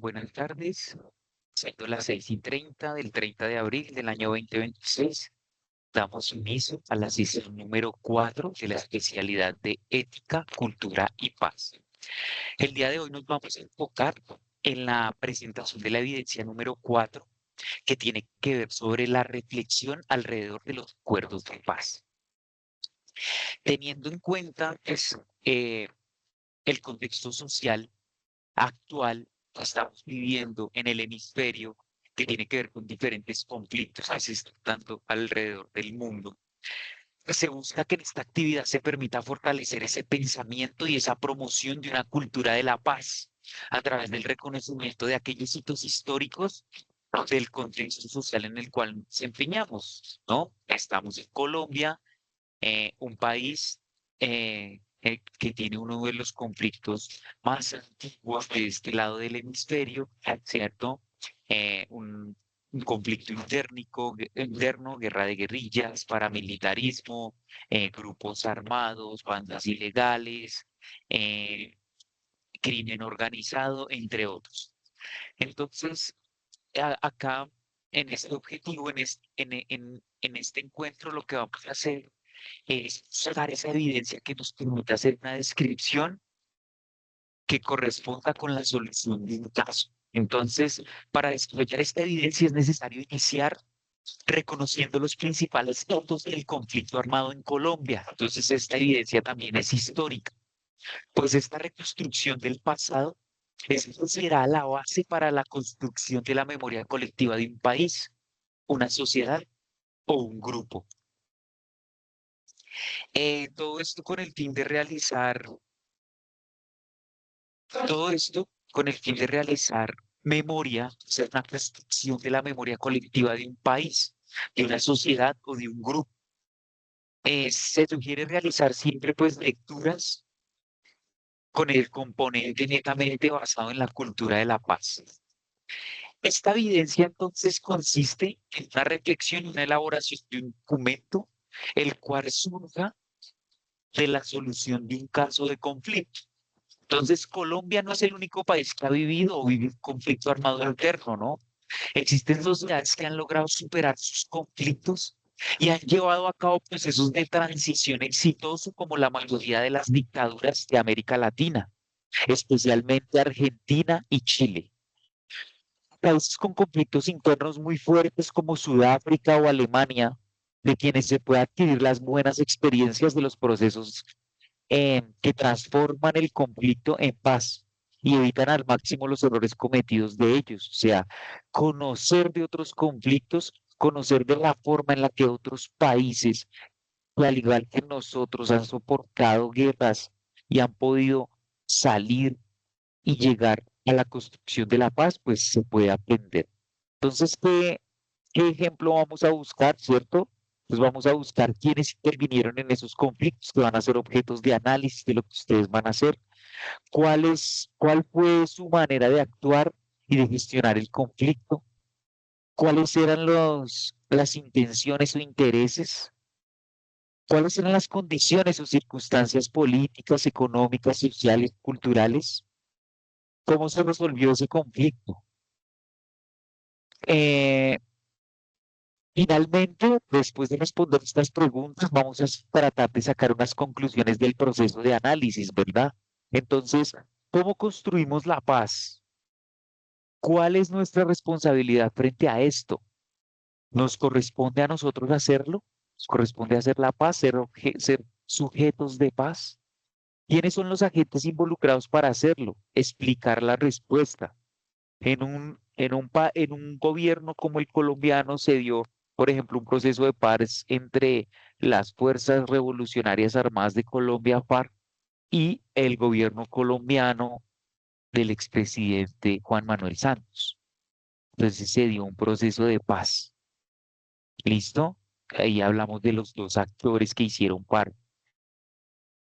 Buenas tardes, siendo las 6:30 del 30 de abril del año 2026, damos inicio a la sesión número 4 de la especialidad de Ética, Cultura y Paz. El día de hoy nos vamos a enfocar en la presentación de la evidencia número 4, que tiene que ver sobre la reflexión alrededor de los acuerdos de paz. Teniendo en cuenta pues, el contexto social actual que estamos viviendo en el hemisferio, que tiene que ver con diferentes conflictos que se están dando alrededor del mundo. Se busca que en esta actividad se permita fortalecer ese pensamiento y esa promoción de una cultura de la paz a través del reconocimiento de aquellos hitos históricos del contexto social en el cual nos empeñamos, ¿no? Estamos en Colombia, un país que tiene uno de los conflictos más antiguos de este lado del hemisferio, ¿cierto? Un conflicto interno, guerra de guerrillas, paramilitarismo, grupos armados, bandas ilegales, eh, crimen organizado, entre otros. Entonces, acá, en este objetivo, en este encuentro, lo que vamos a hacer es sacar esa evidencia que nos permita hacer una descripción que corresponda con la solución de un caso. Entonces, para desarrollar esta evidencia es necesario iniciar reconociendo los principales datos del conflicto armado en Colombia. Entonces, esta evidencia también es histórica, pues esta reconstrucción del pasado será la base para la construcción de la memoria colectiva de un país, una sociedad o un grupo. Todo esto con el fin de realizar Todo esto con el fin de realizar memoria, o sea, una construcción de la memoria colectiva de un país, de una sociedad o de un grupo. Se sugiere realizar siempre pues lecturas con el componente netamente basado en la cultura de la paz. Esta evidencia entonces consiste en una reflexión y una elaboración de un documento, el cual surja de la solución de un caso de conflicto. Entonces, Colombia no es el único país que ha vivido o vive un conflicto armado interno, ¿no? Existen sociedades que han logrado superar sus conflictos y han llevado a cabo procesos de transición exitoso como la mayoría de las dictaduras de América Latina, especialmente Argentina y Chile. Países con conflictos internos muy fuertes como Sudáfrica o Alemania, de quienes se puede adquirir las buenas experiencias de los procesos que transforman el conflicto en paz y evitan al máximo los errores cometidos de ellos. O sea, conocer de otros conflictos, conocer de la forma en la que otros países, al igual que nosotros, han soportado guerras y han podido salir y llegar a la construcción de la paz, pues se puede aprender. Entonces, ¿qué ejemplo vamos a buscar, cierto? Pues vamos a buscar quiénes intervinieron en esos conflictos que van a ser objetos de análisis de lo que ustedes van a hacer. ¿Cuál fue su manera de actuar y de gestionar el conflicto? ¿Cuáles eran las intenciones o intereses? ¿Cuáles eran las condiciones o circunstancias políticas, económicas, sociales, culturales? ¿Cómo se resolvió ese conflicto? Eh, Finalmente, después de responder estas preguntas, vamos a tratar de sacar unas conclusiones del proceso de análisis, ¿verdad? Entonces, ¿cómo construimos la paz? ¿Cuál es nuestra responsabilidad frente a esto? ¿Nos corresponde a nosotros hacerlo? ¿Nos corresponde hacer la paz, ser sujetos de paz? ¿Quiénes son los agentes involucrados para hacerlo? Explicar la respuesta. En un gobierno como el colombiano se dio, por ejemplo, un proceso de paz entre las Fuerzas Revolucionarias Armadas de Colombia, FARC, y el gobierno colombiano del expresidente Juan Manuel Santos. Entonces se dio un proceso de paz. ¿Listo? Ahí hablamos de los dos actores que hicieron parte.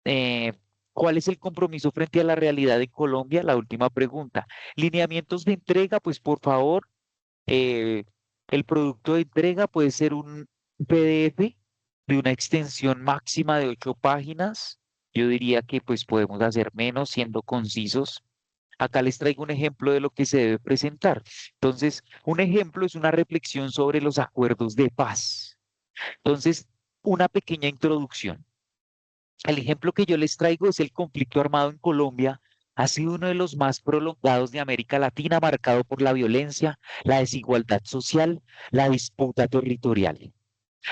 Eh, ¿Cuál es el compromiso frente a la realidad de Colombia? La última pregunta. Lineamientos de entrega, pues por favor. Eh, el producto de entrega puede ser un PDF de una extensión máxima de 8 páginas. Yo diría que pues podemos hacer menos siendo concisos. Acá les traigo un ejemplo de lo que se debe presentar. Entonces, un ejemplo es una reflexión sobre los acuerdos de paz. Entonces, una pequeña introducción. El ejemplo que yo les traigo es el conflicto armado en Colombia. Ha sido uno de los más prolongados de América Latina, marcado por la violencia, la desigualdad social, la disputa territorial.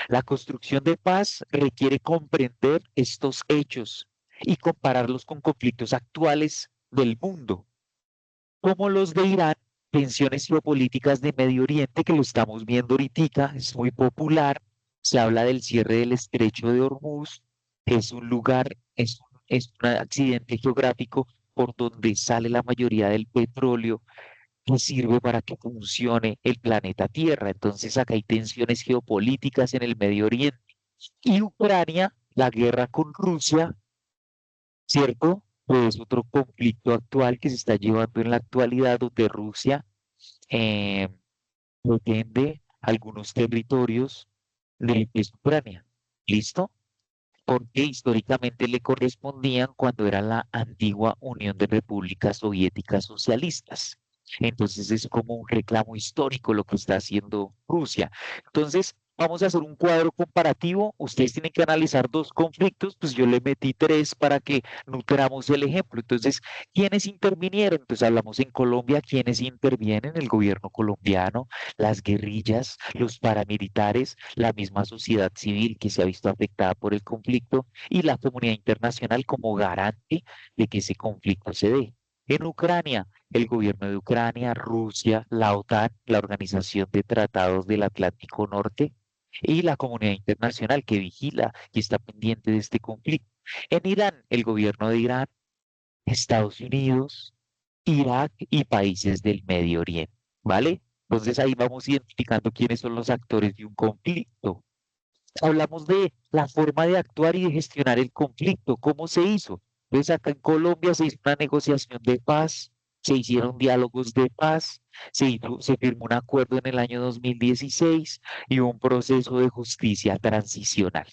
La construcción de paz requiere comprender estos hechos y compararlos con conflictos actuales del mundo, como los de Irán, tensiones geopolíticas de Medio Oriente, que lo estamos viendo ahorita, es muy popular. Se habla del cierre del estrecho de Hormuz, es un lugar, es un accidente geográfico por donde sale la mayoría del petróleo que sirve para que funcione el planeta Tierra. Entonces acá hay tensiones geopolíticas en el Medio Oriente. Y Ucrania, la guerra con Rusia, ¿cierto? Pues otro conflicto actual que se está llevando en la actualidad, donde Rusia eh, pretende algunos territorios de lo que es Ucrania. ¿Listo? Porque históricamente le correspondían cuando era la antigua Unión de Repúblicas Soviéticas Socialistas. Entonces es como un reclamo histórico lo que está haciendo Rusia. Entonces, vamos a hacer un cuadro comparativo. Ustedes tienen que analizar dos conflictos, pues yo le metí tres para que nutramos el ejemplo. Entonces, ¿quiénes intervinieron? Entonces hablamos en Colombia, ¿quiénes intervienen? El gobierno colombiano, las guerrillas, los paramilitares, la misma sociedad civil que se ha visto afectada por el conflicto y la comunidad internacional como garante de que ese conflicto se dé. En Ucrania, el gobierno de Ucrania, Rusia, la OTAN, la Organización de Tratados del Atlántico Norte y la comunidad internacional que vigila y está pendiente de este conflicto. En Irán, el gobierno de Irán, Estados Unidos, Irak y países del Medio Oriente, ¿vale? Entonces ahí vamos identificando quiénes son los actores de un conflicto. Hablamos de la forma de actuar y de gestionar el conflicto, cómo se hizo. Entonces acá en Colombia se hizo una negociación de paz, se hicieron diálogos de paz, se firmó un acuerdo en el año 2016 y un proceso de justicia transicional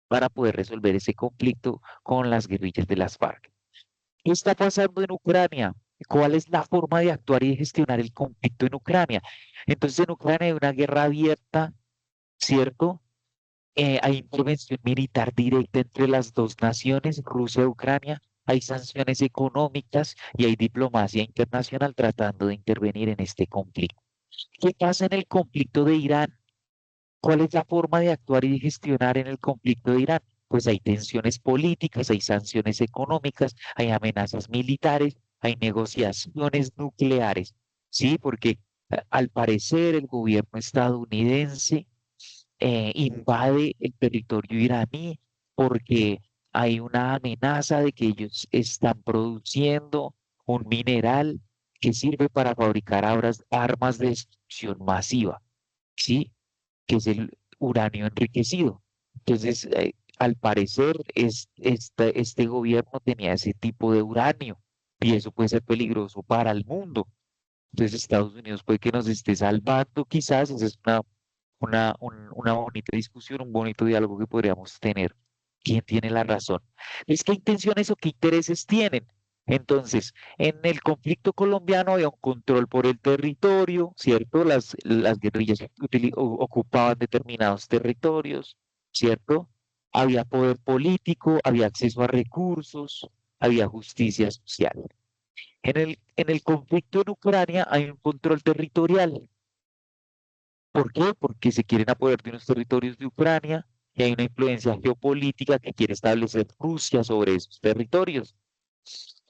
para poder resolver ese conflicto con las guerrillas de las FARC. ¿Qué está pasando en Ucrania? ¿Cuál es la forma de actuar y de gestionar el conflicto en Ucrania? Entonces, en Ucrania hay una guerra abierta, ¿cierto? Hay intervención militar directa entre las dos naciones, Rusia y Ucrania. Hay sanciones económicas y hay diplomacia internacional tratando de intervenir en este conflicto. ¿Qué pasa en el conflicto de Irán? ¿Cuál es la forma de actuar y de gestionar en el conflicto de Irán? Pues hay tensiones políticas, hay sanciones económicas, hay amenazas militares, hay negociaciones nucleares, ¿sí? Porque al parecer el gobierno estadounidense invade el territorio iraní porque hay una amenaza de que ellos están produciendo un mineral que sirve para fabricar armas de destrucción masiva, ¿sí? Que es el uranio enriquecido. Entonces, al parecer, este gobierno tenía ese tipo de uranio y eso puede ser peligroso para el mundo. Entonces, Estados Unidos puede que nos esté salvando, quizás, esa es una bonita discusión, un bonito diálogo que podríamos tener. ¿Quién tiene la razón? Es qué intenciones o qué intereses tienen. Entonces, en el conflicto colombiano había un control por el territorio, ¿cierto? Las guerrillas ocupaban determinados territorios, ¿cierto? Había poder político, había acceso a recursos, había justicia social. En el conflicto en Ucrania hay un control territorial. ¿Por qué? Porque se quieren apoderar de unos territorios de Ucrania y hay una influencia geopolítica que quiere establecer Rusia sobre esos territorios.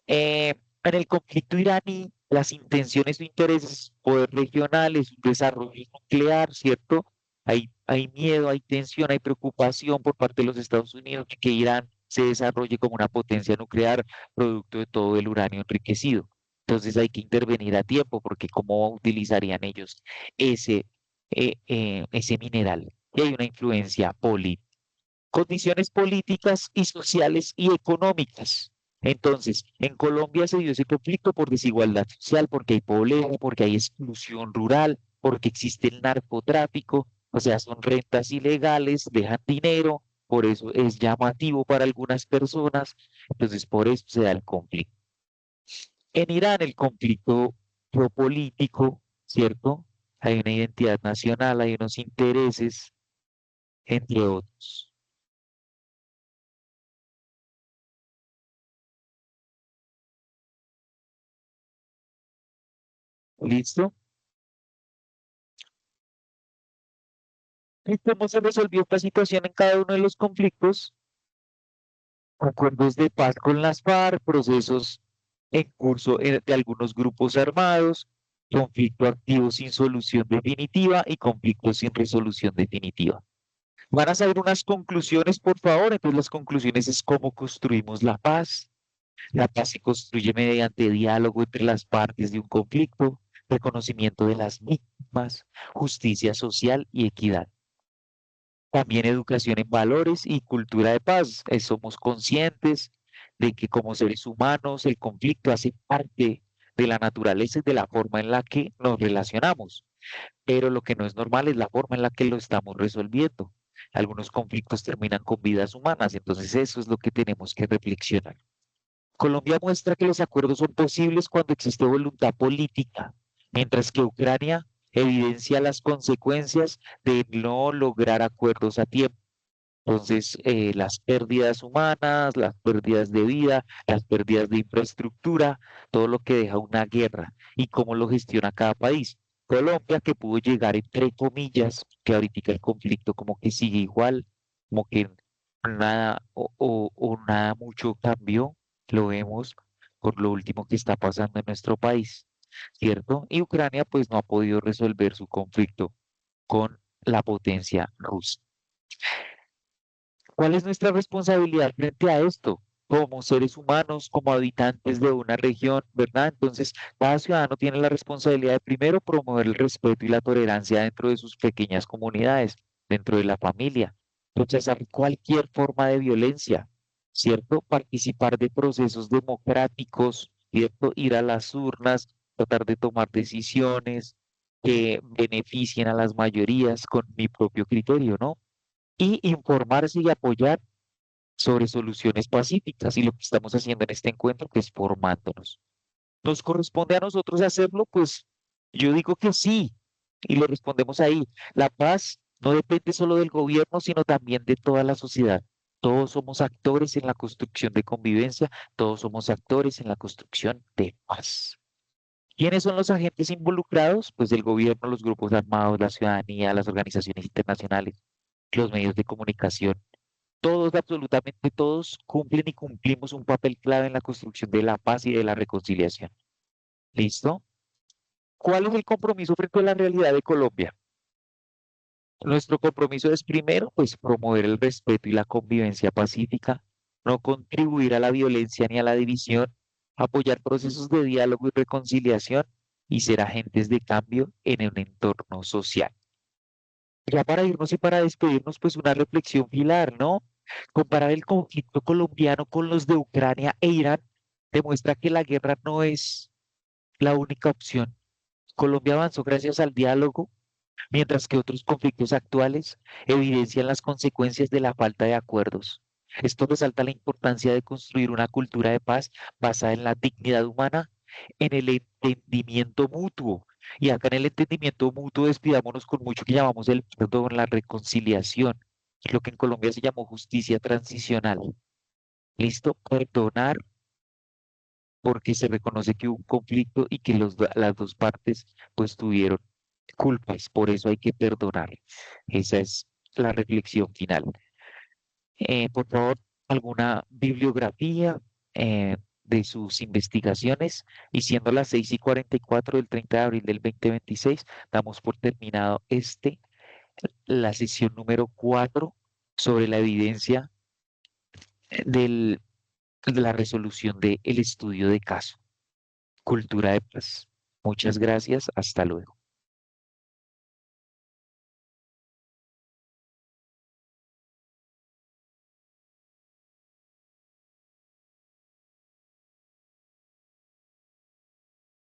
En el conflicto iraní, las intenciones o intereses, poder regional, es un desarrollo nuclear, ¿cierto? Hay miedo, hay tensión, hay preocupación por parte de los Estados Unidos de que Irán se desarrolle como una potencia nuclear producto de todo el uranio enriquecido. Entonces hay que intervenir a tiempo porque cómo utilizarían ellos ese, ese mineral. Y hay una influencia política. Condiciones políticas y sociales y económicas. Entonces, en Colombia se dio ese conflicto por desigualdad social, porque hay pobreza, porque hay exclusión rural, porque existe el narcotráfico, o sea, son rentas ilegales, dejan dinero, por eso es llamativo para algunas personas, entonces por eso se da el conflicto. En Irán el conflicto geopolítico, ¿cierto? Hay una identidad nacional, hay unos intereses, entre otros. ¿Listo? ¿Y cómo se resolvió esta situación en cada uno de los conflictos? Acuerdos de paz con las FARC, procesos en curso de algunos grupos armados, conflicto activo sin solución definitiva y conflicto sin resolución definitiva. Van a saber unas conclusiones, por favor. Entonces, las conclusiones es cómo construimos la paz. La paz se construye mediante diálogo entre las partes de un conflicto, reconocimiento de las víctimas, justicia social y equidad. También educación en valores y cultura de paz. Somos conscientes de que como seres humanos el conflicto hace parte de la naturaleza y de la forma en la que nos relacionamos, pero lo que no es normal es la forma en la que lo estamos resolviendo. Algunos conflictos terminan con vidas humanas, entonces eso es lo que tenemos que reflexionar. Colombia muestra que los acuerdos son posibles cuando existe voluntad política, mientras que Ucrania evidencia las consecuencias de no lograr acuerdos a tiempo. Entonces, las pérdidas humanas, las pérdidas de vida, las pérdidas de infraestructura, todo lo que deja una guerra y cómo lo gestiona cada país. Colombia que pudo llegar entre comillas, que ahorita el conflicto como que sigue igual, como que nada o nada mucho cambió, lo vemos por lo último que está pasando en nuestro país, ¿cierto? Y Ucrania pues no ha podido resolver su conflicto con la potencia rusa. ¿Cuál es nuestra responsabilidad frente a esto? Como seres humanos, como habitantes de una región, ¿verdad? Entonces, cada ciudadano tiene la responsabilidad de primero promover el respeto y la tolerancia dentro de sus pequeñas comunidades, dentro de la familia, rechazar cualquier forma de violencia, ¿cierto? Participar de procesos democráticos, ¿cierto? Ir a las urnas, tratar de tomar decisiones que beneficien a las mayorías con mi propio criterio, ¿no? Y informarse y apoyar sobre soluciones pacíficas. Y lo que estamos haciendo en este encuentro, que es formándonos. ¿Nos corresponde a nosotros hacerlo? Pues yo digo que sí. Y le respondemos ahí. La paz no depende solo del gobierno, sino también de toda la sociedad. Todos somos actores en la construcción de convivencia, todos somos actores en la construcción de paz. ¿Quiénes son los agentes involucrados? Pues el gobierno, los grupos armados, la ciudadanía, las organizaciones internacionales, los medios de comunicación. Todos, absolutamente todos, cumplen y cumplimos un papel clave en la construcción de la paz y de la reconciliación. ¿Listo? ¿Cuál es el compromiso frente a la realidad de Colombia? Nuestro compromiso es primero, pues promover el respeto y la convivencia pacífica, no contribuir a la violencia ni a la división, apoyar procesos de diálogo y reconciliación y ser agentes de cambio en un entorno social. Ya para irnos y para despedirnos, pues una reflexión final, ¿no? Comparar el conflicto colombiano con los de Ucrania e Irán demuestra que la guerra no es la única opción. Colombia avanzó gracias al diálogo, mientras que otros conflictos actuales evidencian las consecuencias de la falta de acuerdos. Esto resalta la importancia de construir una cultura de paz basada en la dignidad humana, en el entendimiento mutuo. Y acá en el entendimiento mutuo despidámonos con mucho que llamamos el perdón, la reconciliación, lo que en Colombia se llamó justicia transicional. ¿Listo? Perdonar porque se reconoce que hubo un conflicto y que las dos partes pues tuvieron culpas, por eso hay que perdonar. Esa es la reflexión final. Por favor, alguna bibliografía de sus investigaciones y siendo las 6:44 del 30 de abril del 2026, damos por terminado la sesión número 4 sobre la evidencia de la resolución del estudio de caso. Cultura de paz. Muchas gracias. Hasta luego.